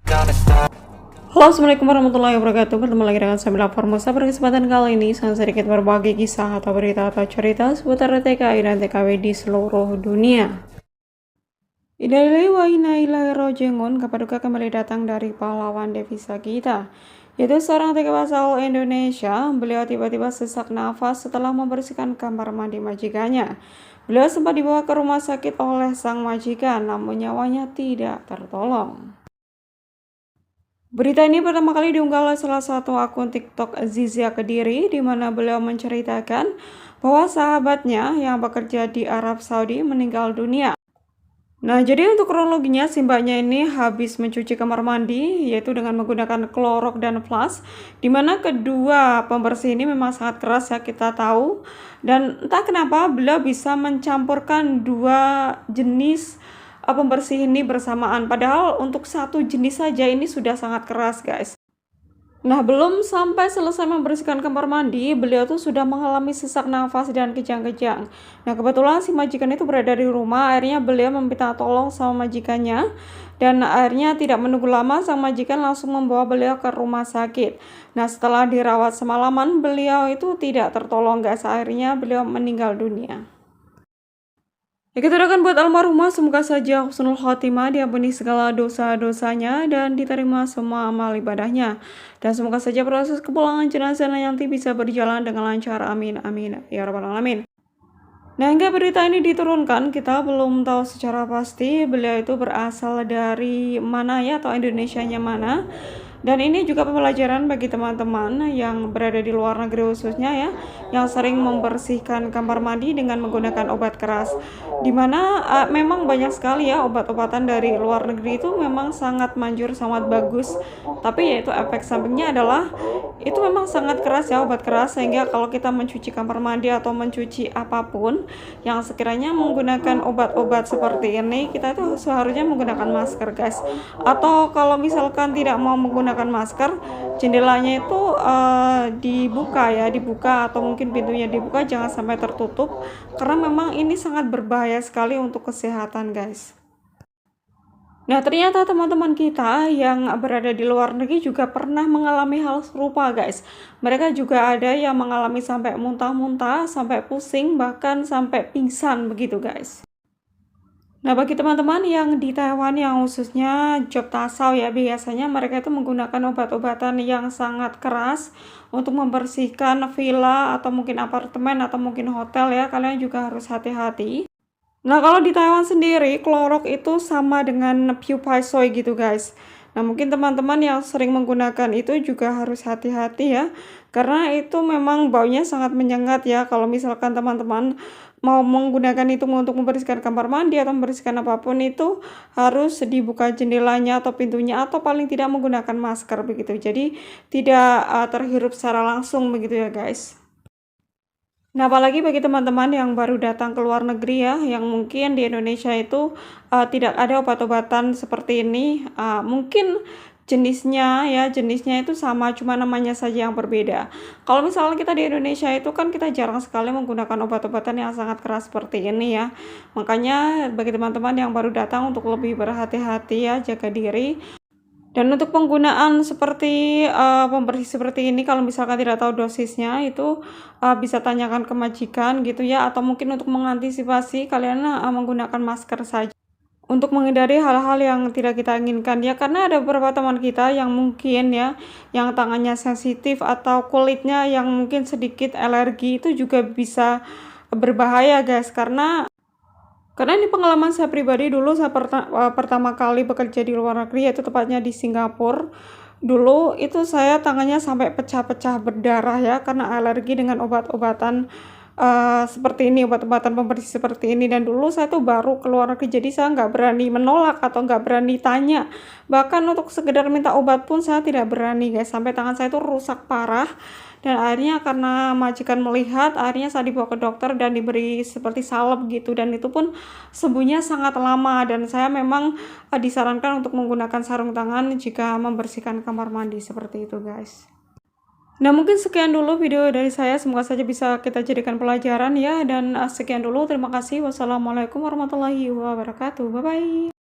Halo, assalamualaikum warahmatullahi wabarakatuh. Bertemu lagi dengan saya Mila Formosa. Pada kesempatan kali ini saya sedikit berbagi kisah atau berita atau cerita seputar TKI dan TKW di seluruh dunia. Innalillahi wa inna ilaihi raji'un. Kabar duka kembali datang dari pahlawan devisa kita, yaitu seorang TKW asal Indonesia. Beliau tiba-tiba sesak nafas setelah membersihkan kamar mandi majikannya. Beliau sempat dibawa ke rumah sakit oleh sang majikan, namun nyawanya tidak tertolong. Berita ini pertama kali diunggah oleh salah satu akun TikTok Zizia Kediri, di mana beliau menceritakan bahwa sahabatnya yang bekerja di Arab Saudi meninggal dunia. Nah, jadi untuk kronologinya, si mbaknya ini habis mencuci kamar mandi, yaitu dengan menggunakan klorok dan flas, di mana kedua pembersih ini memang sangat keras ya, kita tahu. Dan entah kenapa beliau bisa mencampurkan dua jenis pembersih ini bersamaan, padahal untuk satu jenis saja ini sudah sangat keras, guys. Nah, belum sampai selesai membersihkan kamar mandi, beliau tuh sudah mengalami sesak nafas dan kejang-kejang. Nah, kebetulan si majikan itu berada di rumah, akhirnya beliau meminta tolong sama majikannya, dan akhirnya tidak menunggu lama, sang majikan langsung membawa beliau ke rumah sakit. Nah, setelah dirawat semalaman, beliau itu tidak tertolong, guys. Akhirnya beliau meninggal dunia. Ya, kita doakan buat almarhumah, semoga saja husnul khotimah, diampuni segala dosa-dosanya dan diterima semua amal ibadahnya. Dan semoga saja proses kepulangan jenazah nanti bisa berjalan dengan lancar. Amin amin ya rabbal alamin. Nah, hingga berita ini diturunkan, kita belum tahu secara pasti beliau itu berasal dari mana ya, atau Indonesianya mana. Dan ini juga pembelajaran bagi teman-teman yang berada di luar negeri khususnya ya, yang sering membersihkan kamar mandi dengan menggunakan obat keras. Dimana memang banyak sekali ya obat-obatan dari luar negeri itu memang sangat manjur, sangat bagus. Tapi yaitu efek sampingnya adalah itu memang sangat keras ya, obat keras, sehingga kalau kita mencuci kamar mandi atau mencuci apapun yang sekiranya menggunakan obat-obat seperti ini, kita itu seharusnya menggunakan masker, guys. Atau kalau misalkan tidak mau menggunakan masker, jendelanya itu dibuka atau mungkin pintunya dibuka, jangan sampai tertutup, karena memang ini sangat berbahaya sekali untuk kesehatan, guys. Nah, ternyata teman-teman kita yang berada di luar negeri juga pernah mengalami hal serupa, guys. Mereka juga ada yang mengalami sampai muntah-muntah, sampai pusing, bahkan sampai pingsan begitu, guys. Nah, bagi teman-teman yang di Taiwan, yang khususnya job tasau ya, biasanya mereka itu menggunakan obat-obatan yang sangat keras untuk membersihkan villa atau mungkin apartemen atau mungkin hotel ya. Kalian juga harus hati-hati. Nah, kalau di Taiwan sendiri, klorok itu sama dengan Piupaisoi gitu, guys. Nah, mungkin teman-teman yang sering menggunakan itu juga harus hati-hati ya, karena itu memang baunya sangat menyengat ya. Kalau misalkan teman-teman mau menggunakan itu untuk membersihkan kamar mandi atau membersihkan apapun, itu harus dibuka jendelanya atau pintunya, atau paling tidak menggunakan masker begitu. Jadi tidak terhirup secara langsung begitu ya, guys. Nah, apalagi bagi teman-teman yang baru datang ke luar negeri ya, yang mungkin di Indonesia itu tidak ada obat-obatan seperti ini. Mungkin jenisnya itu sama, cuma namanya saja yang berbeda. Kalau misalnya kita di Indonesia itu kan kita jarang sekali menggunakan obat-obatan yang sangat keras seperti ini ya. Makanya bagi teman-teman yang baru datang, untuk lebih berhati-hati ya, jaga diri. Dan untuk penggunaan seperti pembersih seperti ini, kalau misalkan tidak tahu dosisnya, itu bisa tanyakan ke majikan gitu ya, atau mungkin untuk mengantisipasi kalian menggunakan masker saja untuk menghindari hal-hal yang tidak kita inginkan ya, karena ada beberapa teman kita yang mungkin ya, yang tangannya sensitif atau kulitnya yang mungkin sedikit alergi, itu juga bisa berbahaya, guys. Karena ini pengalaman saya pribadi dulu, saya pertama kali bekerja di luar negeri, yaitu tepatnya di Singapura. Dulu itu saya tangannya sampai pecah-pecah berdarah ya, karena alergi dengan obat-obatan seperti ini, obat-obatan pembersih seperti ini. Dan dulu saya tuh baru keluar negeri, jadi saya nggak berani menolak atau nggak berani tanya. Bahkan untuk sekedar minta obat pun saya tidak berani, guys. Sampai tangan saya tuh rusak parah. Dan akhirnya karena majikan melihat, akhirnya saya dibawa ke dokter dan diberi seperti salep gitu. Dan itu pun sembuhnya sangat lama. Dan saya memang disarankan untuk menggunakan sarung tangan jika membersihkan kamar mandi seperti itu, guys. Nah, mungkin sekian dulu video dari saya, semoga saja bisa kita jadikan pelajaran ya. Dan sekian dulu, terima kasih. Wassalamualaikum warahmatullahi wabarakatuh. Bye-bye.